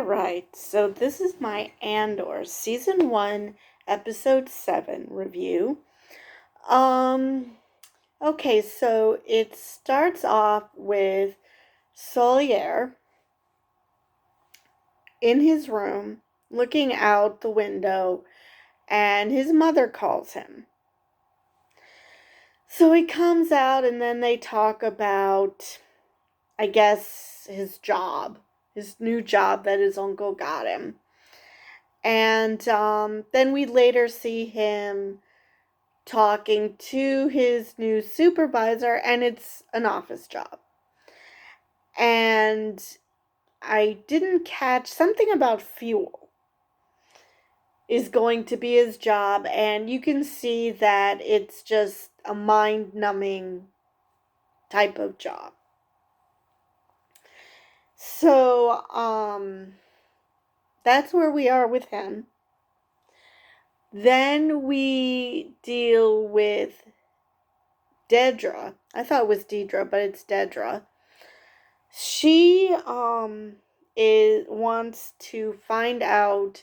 Alright, so this is my Andor Season 1, Episode 7 review. Um, okay, so it starts off with Solier in his room, looking out the window, and his mother calls him. So he comes out, and then they talk about, I guess, his new job that his uncle got him. And then we later see him talking to his new supervisor, and it's an office job. And I didn't catch something about fuel is going to be his job, and you can see that it's just a mind-numbing type of job. So, that's where we are with him. Then we deal with Dedra. I thought it was Deidre, but it's Dedra. She wants to find out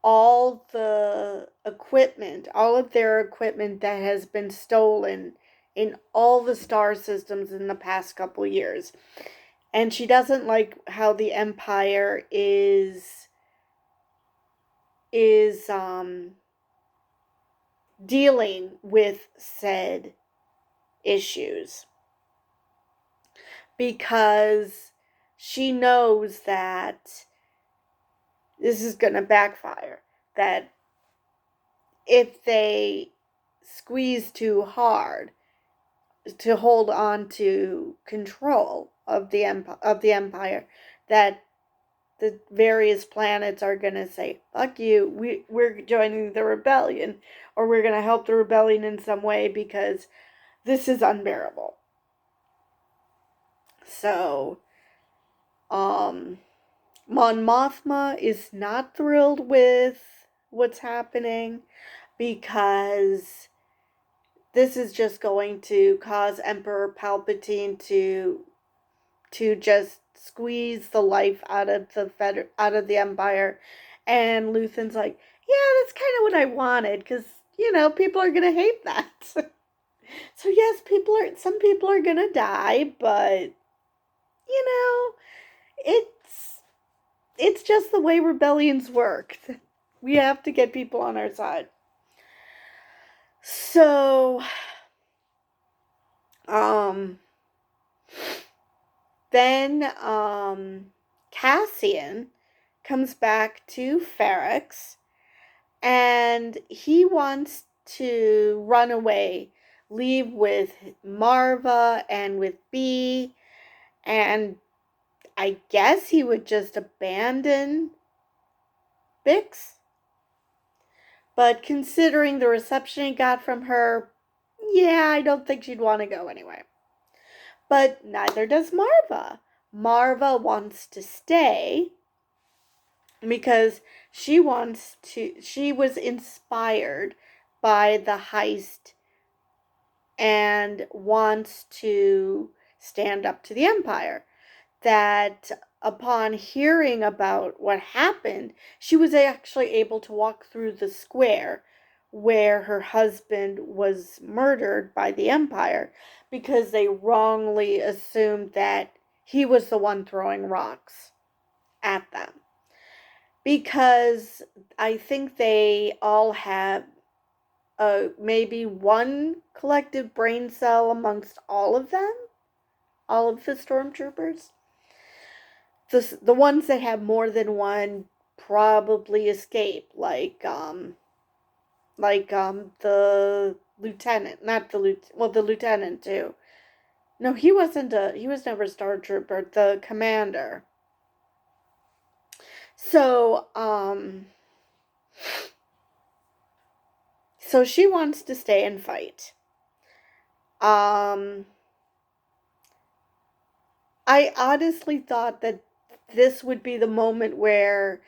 all the equipment, all of their equipment that has been stolen in all the star systems in the past couple years. And she doesn't like how the Empire is dealing with said issues, because she knows that this is going to backfire, that if they squeeze too hard to hold on to control of the empire, that the various planets are going to say, fuck you, we're joining the rebellion, or we're going to help the rebellion in some way, because this is unbearable. So, Mon Mothma is not thrilled with what's happening, because this is just going to cause Emperor Palpatine to just squeeze the life out of the Empire. And Luthen's like, yeah, that's kind of what I wanted, because people are gonna hate that. So yes, some people are gonna die, but it's just the way rebellions work. We have to get people on our side. So, then Cassian comes back to Ferrex, and he wants to run away, leave with Marva and with Bee, and I guess he would just abandon Bix. But considering the reception he got from her, yeah, I don't think she'd want to go anyway. But neither does Marva. Marva wants to stay because she was inspired by the heist and wants to stand up to the Empire. That upon hearing about what happened, she was actually able to walk through the square where her husband was murdered by the Empire, because they wrongly assumed that he was the one throwing rocks at them. Because I think they all have maybe one collective brain cell amongst all of them, all of the stormtroopers. The ones that have more than one probably escape, like the lieutenant, not the the lieutenant too. No, he was never a Star Trooper, the commander. So, so she wants to stay and fight. I honestly thought that this would be the moment where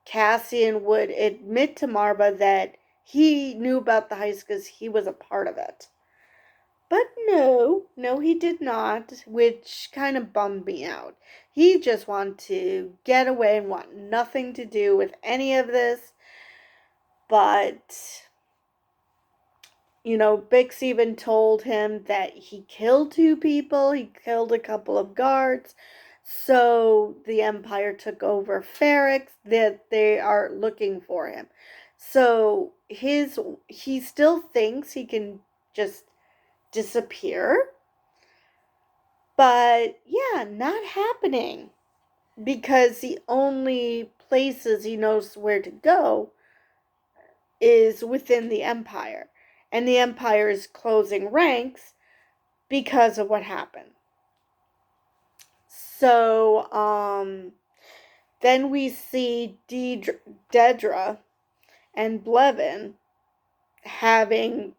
Cassian would admit to Marva that he knew about the heist because he was a part of it. But no, he did not, which kind of bummed me out. He just wanted to get away and want nothing to do with any of this. But, Bix even told him that he killed 2 people, he killed a couple of guards. So the Empire took over Ferrix, that they are looking for him. So he still thinks he can just disappear. But yeah, not happening. Because the only places he knows where to go is within the Empire. And the Empire is closing ranks because of what happened. So, then we see Dedra and Blevin having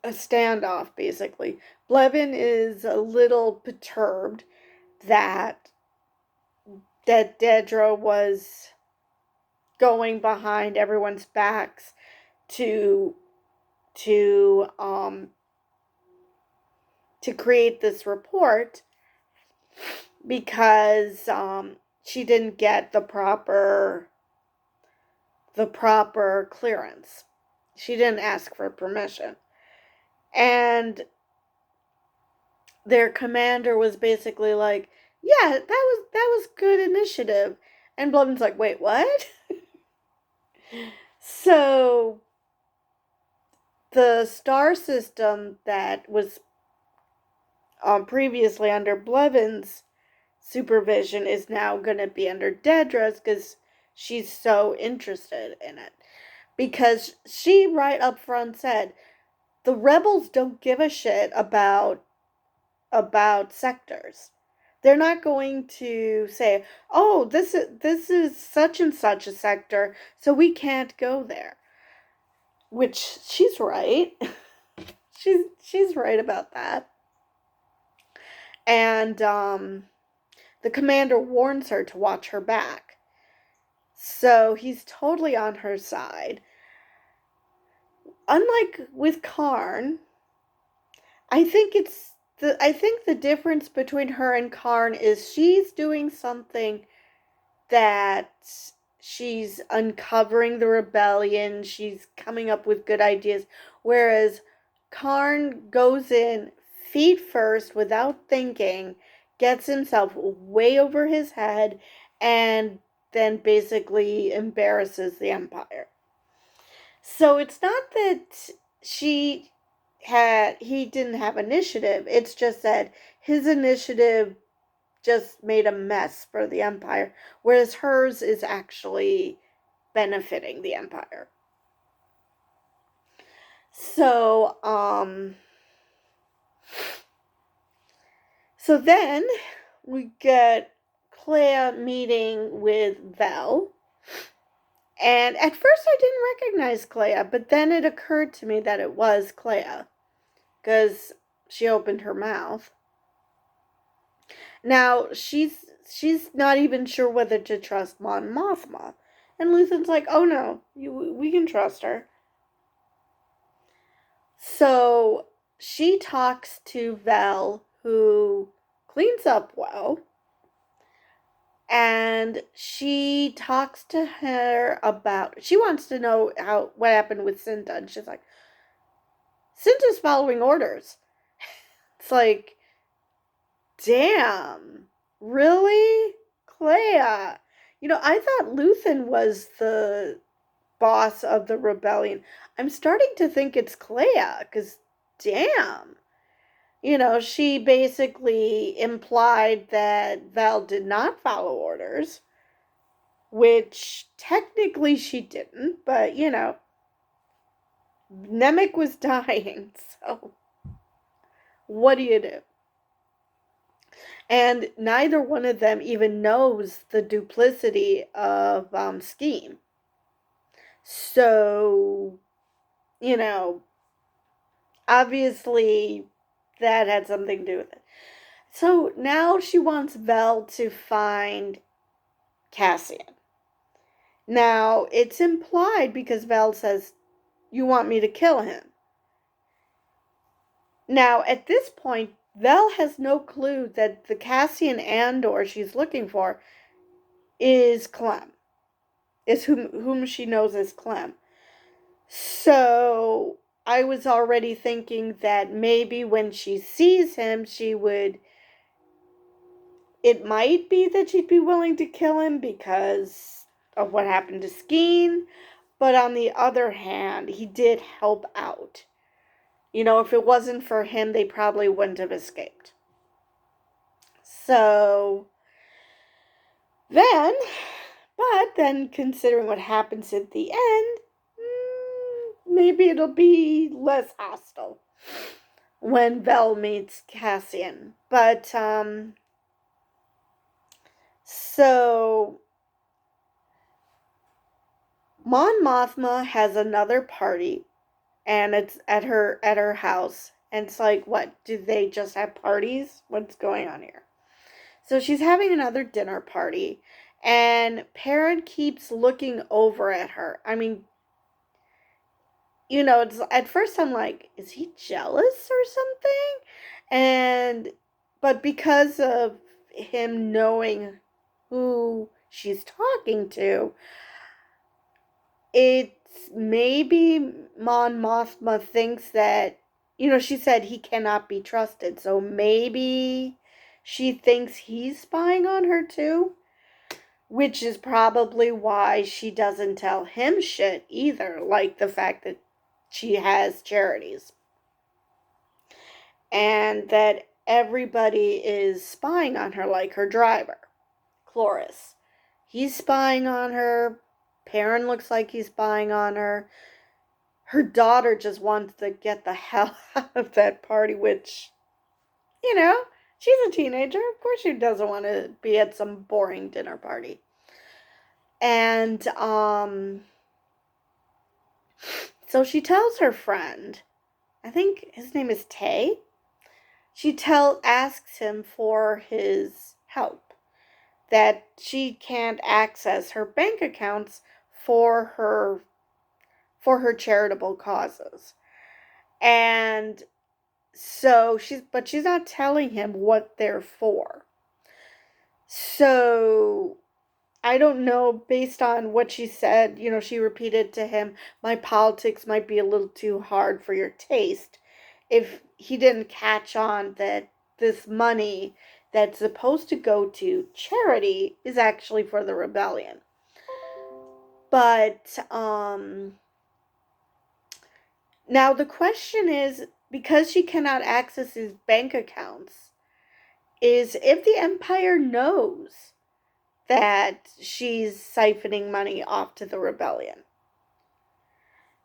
a standoff, basically. Blevin is a little perturbed that Dedra was going behind everyone's backs to create this report because she didn't get the proper clearance. She didn't ask for permission. And their commander was basically like, yeah, that was good initiative. And Blovin's like, wait, what? So the star system that was previously under Blevin's supervision is now going to be under Dedra's because she's so interested in it. Because she right up front said, the rebels don't give a shit about sectors. They're not going to say, oh, this is such and such a sector, so we can't go there. Which she's right. she's right about that. And the commander warns her to watch her back. So he's totally on her side. Unlike with Karn, I think the difference between her and Karn is she's doing something that she's uncovering the rebellion, she's coming up with good ideas, whereas Karn goes in feet first without thinking, gets himself way over his head, and then basically embarrasses the Empire. So it's not that he didn't have initiative, it's just that his initiative just made a mess for the Empire, whereas hers is actually benefiting the Empire. So, so then we get Clea meeting with Vel. And at first I didn't recognize Clea, but then it occurred to me that it was Clea, because she opened her mouth. Now, she's not even sure whether to trust Mon Mothma. And Luthen's like, oh no, we can trust her. So she talks to Vel, who cleans up well. And she talks to her about, she wants to know what happened with Cinta. And she's like, Cinta's following orders. It's like, damn, really? Clea. I thought Luthen was the boss of the rebellion. I'm starting to think it's Clea, because damn. She basically implied that Vel did not follow orders, which technically she didn't, but, Nemec was dying, so what do you do? And neither one of them even knows the duplicity of Scheme. So, obviously that had something to do with it. So now she wants Vel to find Cassian. Now, it's implied because Vel says, you want me to kill him. Now, at this point, Vel has no clue that the Cassian Andor she's looking for is Clem, is whom she knows as Clem. So I was already thinking that maybe when she sees him, it might be that she'd be willing to kill him because of what happened to Skeen. But on the other hand, he did help out. If it wasn't for him, they probably wouldn't have escaped. So then, but then considering what happens at the end, maybe it'll be less hostile when Vel meets Cassian. But, so Mon Mothma has another party, and it's at her house, and it's like, what, do they just have parties? What's going on here? So she's having another dinner party, and Perrin keeps looking over at her. I mean, it's at first I'm like, is he jealous or something? But because of him knowing who she's talking to, it's maybe Mon Mothma thinks that, she said he cannot be trusted. So maybe she thinks he's spying on her too, which is probably why she doesn't tell him shit either, like the fact that she has charities. And that everybody is spying on her, like her driver, Cloris. He's spying on her. Perrin looks like he's spying on her. Her daughter just wants to get the hell out of that party, which, she's a teenager. Of course she doesn't want to be at some boring dinner party. And, so she tells her friend, I think his name is Tay. She asks him for his help, that she can't access her bank accounts for her charitable causes. And so she's not telling him what they're for. So I don't know, based on what she said, she repeated to him, my politics might be a little too hard for your taste. If he didn't catch on that this money that's supposed to go to charity is actually for the rebellion. But, now the question is, because she cannot access his bank accounts, is if the Empire knows that she's siphoning money off to the rebellion.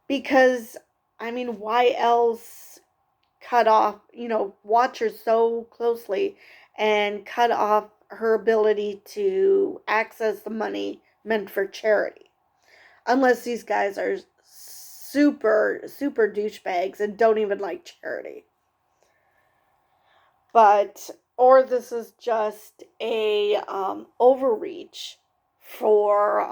Because, I mean, why else cut off, watch her so closely and cut off her ability to access the money meant for charity? Unless these guys are super, super douchebags and don't even like charity. Or this is just a overreach for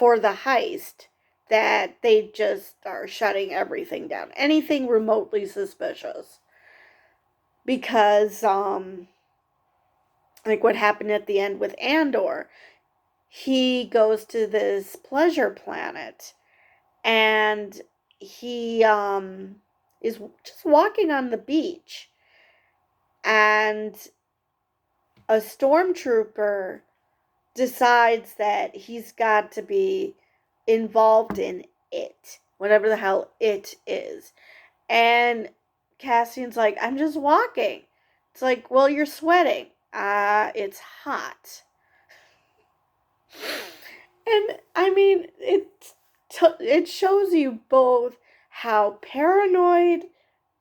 the heist, that they just are shutting everything down, anything remotely suspicious. Because like what happened at the end with Andor, he goes to this pleasure planet, and he is just walking on the beach, and a stormtrooper decides that he's got to be involved in it, whatever the hell it is. And Cassian's like, I'm just walking. It's like, well, you're sweating. It's hot. And I mean, it shows you both how paranoid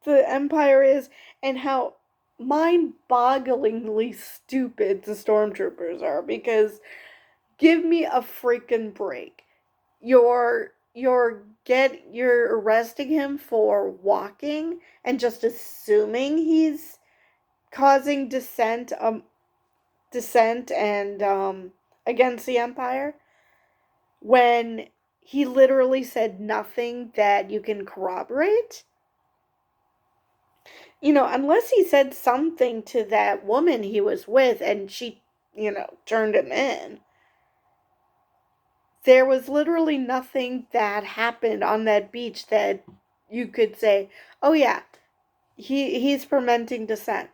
the Empire is and how mind-bogglingly stupid the stormtroopers are. Because give me a freaking break. You're arresting him for walking and just assuming he's causing dissent and against the Empire, when he literally said nothing that you can corroborate. unless he said something to that woman he was with and she, turned him in, there was literally nothing that happened on that beach that you could say, oh yeah, he's fermenting dissent.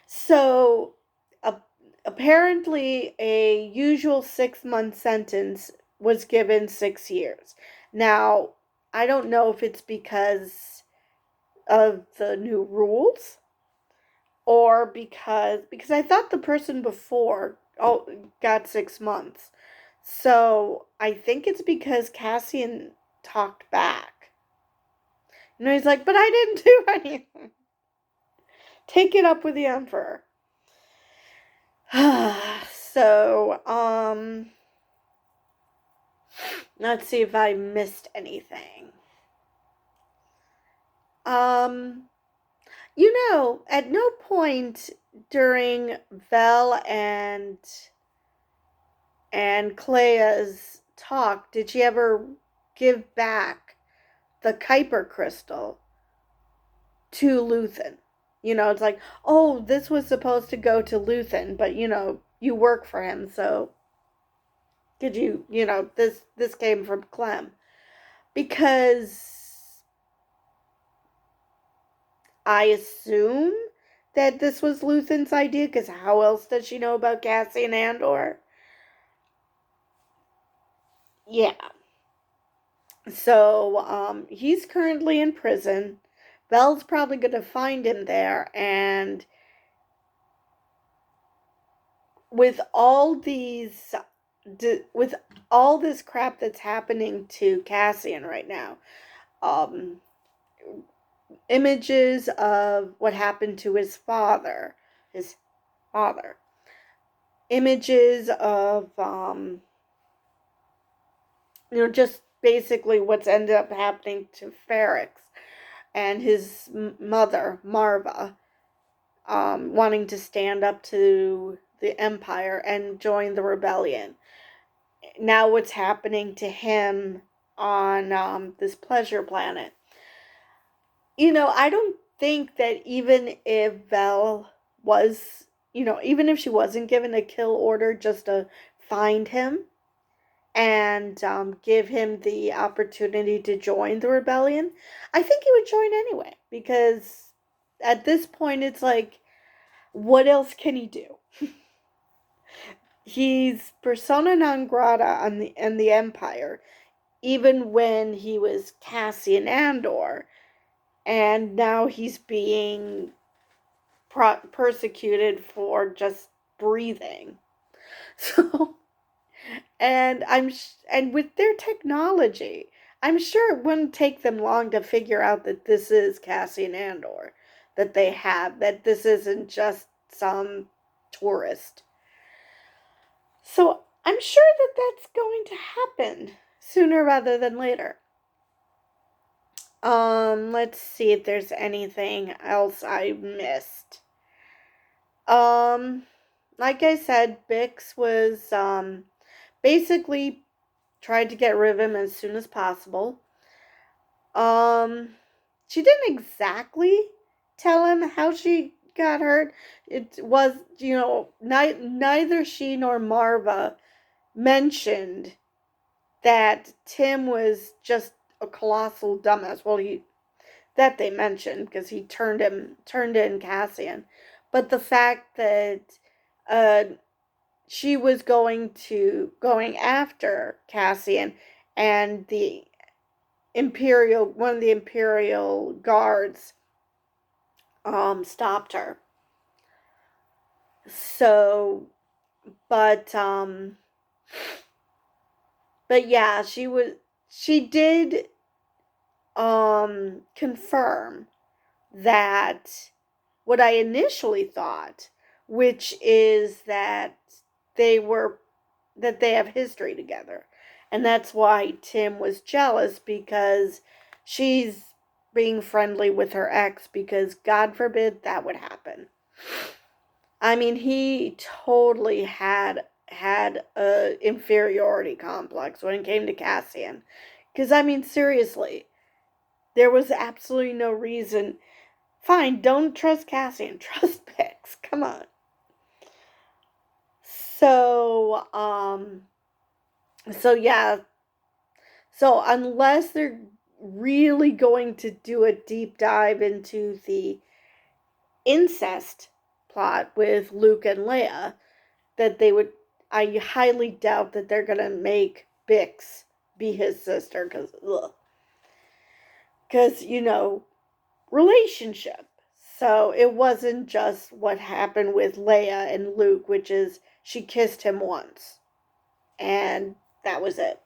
So uh, apparently a usual 6-month sentence was given 6 years. Now, I don't know if it's because of the new rules or because I thought the person before got 6 months. So I think it's because Cassian talked back. He's like, but I didn't do anything. Take it up with the Emperor. So, let's see if I missed anything. At no point during Vel and Clea's talk did she ever give back the Kuiper crystal to Luthen. It's like, oh, this was supposed to go to Luthen, but you work for him, so could you, this came from Clem. Because I assume that this was Luthen's idea, because how else does she know about Cassian Andor? Yeah. So, he's currently in prison. Vel's probably going to find him there, and with all these with all this crap that's happening to Cassian right now, um, images of what happened to his father, images of just basically what's ended up happening to Ferrex and his mother Marva, wanting to stand up to the Empire and join the rebellion. Now what's happening to him on this pleasure planet. I don't think that even if Vel was, even if she wasn't given a kill order just to find him and give him the opportunity to join the rebellion, I think he would join anyway. Because at this point, it's like, what else can he do? He's persona non grata in the Empire, even when he was Cassian Andor, and now he's being persecuted for just breathing. So, and with their technology, I'm sure it wouldn't take them long to figure out that this is Cassian Andor, that they have, that this isn't just some tourist. So I'm sure that that's going to happen sooner rather than later. Let's see if there's anything else I missed. Like I said, Bix was, basically tried to get rid of him as soon as possible. She didn't exactly tell him how she got hurt. It was, neither she nor Marva mentioned that Tim was just a colossal dumbass. Well, that they mentioned because he turned in Cassian, but the fact that she was going after Cassian, and one of the Imperial guards stopped her. So, but yeah, she did confirm that what I initially thought, which is that they have history together. And that's why Tim was jealous, because she's being friendly with her ex, because God forbid that would happen. I mean, he totally had a inferiority complex when it came to Cassian. Because, I mean, seriously, there was absolutely no reason Fine, don't trust Cassian. Trust Bix. Come on. So, so yeah. So unless they're really going to do a deep dive into the incest plot with Luke and Leia, that they would, I highly doubt that they're gonna make Bix be his sister, because relationship. So it wasn't just what happened with Leia and Luke, which is she kissed him once, and that was it.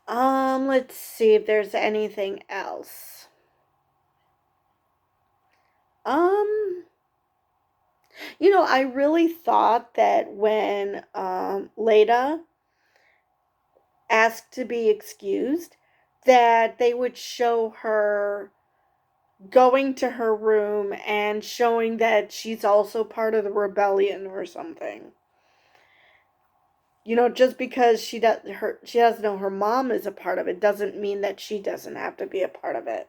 Let's see if there's anything else. Um, I really thought that when Leda asked to be excused, that they would show her going to her room and showing that she's also part of the rebellion or something. Just because she doesn't know her mom is a part of it doesn't mean that she doesn't have to be a part of it.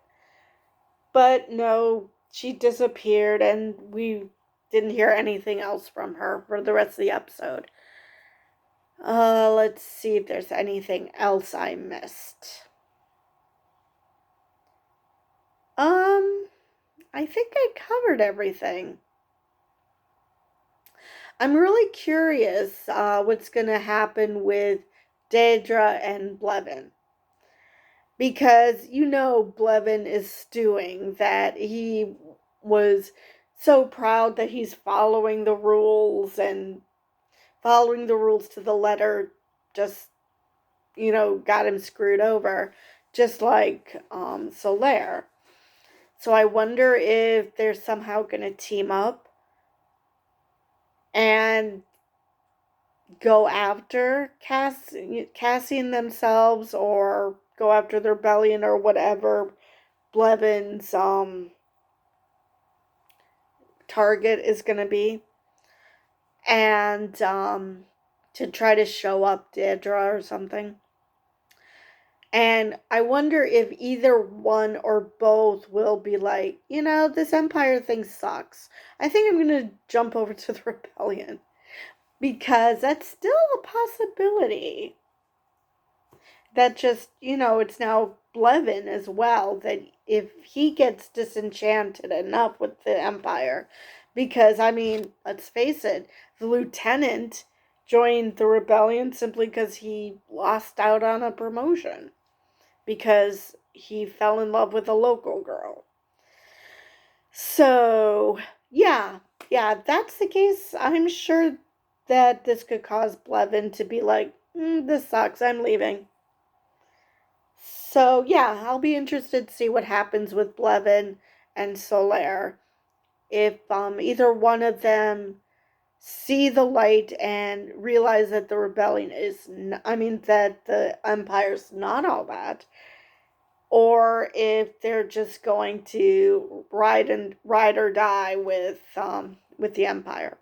But no, she disappeared and we didn't hear anything else from her for the rest of the episode. Let's see if there's anything else I missed. I think I covered everything. I'm really curious what's going to happen with Daedra and Blevin. Because Blevin is stewing that he was so proud that he's following the rules, and following the rules to the letter just, got him screwed over, just like Solaire. So I wonder if they're somehow going to team up and go after Cassian themselves, or go after the rebellion, or whatever Blevin's target is going to be, and to try to show up Daedra or something. And I wonder if either one or both will be like, this Empire thing sucks. I think I'm going to jump over to the rebellion. Because that's still a possibility. That just, it's now Blevin as well, that if he gets disenchanted enough with the Empire, because, let's face it, the lieutenant joined the rebellion simply because he lost out on a promotion, because he fell in love with a local girl. So, yeah, if that's the case, I'm sure that this could cause Blevin to be like, this sucks, I'm leaving. So, yeah, I'll be interested to see what happens with Blevin and Solaire. If either one of them see the light and realize that the rebellion that the Empire's not all that, or if they're just going to ride or die with the Empire.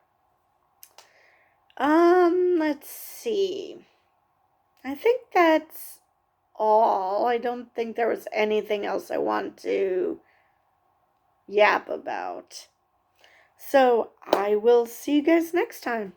Let's see. I think that's all. I don't think there was anything else I want to yap about. So I will see you guys next time.